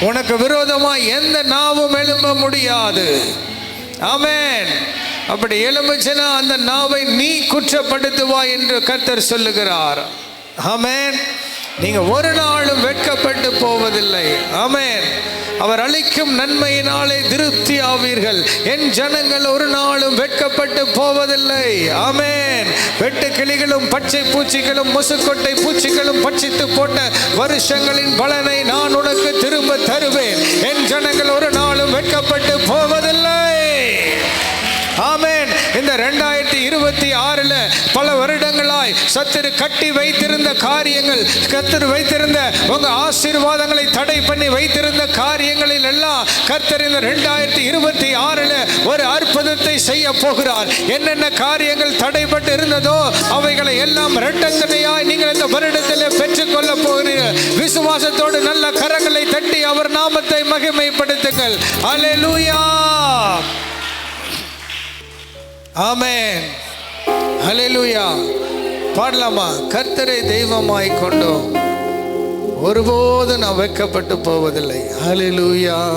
உனக்கு விரோதமாய் எந்த நாவும் எழும்ப முடியாது. ஆமென். அப்படி எழும்புச்சுன்னா அந்த நாவை நீ குற்றப்படுத்துவாய் என்று கர்த்தர் சொல்லுகிறார். ஆமென். நீங்க ஒரு நாளும் வெட்கப்பட்டு போவதில்லை. ஆமென். அவர் அளிக்கும் நன்மையினாலே திருப்தி ஆவீர்கள். என் ஜனங்கள் ஒரு நாளும் வெட்கப்பட்டு போவதில்லை. ஆமென். வெட்டு கிளிகளும் பச்சை பூச்சிகளும் முசுக்கொட்டை பூச்சிகளும் பட்சித்து போட்ட வருஷங்களின் பலனை நான் உனக்கு திரும்ப தருவேன். என் ஜனங்கள் ஒரு நாளும் வெட்கப்பட்டு போவதில்லை. ஆமென். இந்த 2026 பல வருடங்களாய் சத்துரு கட்டி வைத்திருந்த காரியங்கள், கர்த்தர் வைத்திருந்த உங்க ஆசீர்வாதங்களை தடை பண்ணி வைத்திருந்த காரியங்களில் எல்லாம் கர்த்தர் இந்த 2026 ஒரு அற்புதத்தை செய்ய போகிறார். என்னென்ன காரியங்கள் தடைப்பட்டு இருந்ததோ அவைகளை எல்லாம் இரட்டத்தனையாய் நீங்கள் இந்த வருடத்தில் பெற்றுக்கொள்ள போகிறீர்கள். விசுவாசத்தோடு நல்ல கரங்களை தட்டி அவர் நாமத்தை மகிமைப்படுத்துங்கள். அல்லேலூயா. ஆமென். ஹல்லேலூயா. பாடலாமா? கர்த்தரை தெய்வமாய் கொண்டோம், ஒருபோதும் நான் வெட்கப்பட்டு போவதில்லை. ஹல்லேலூயா.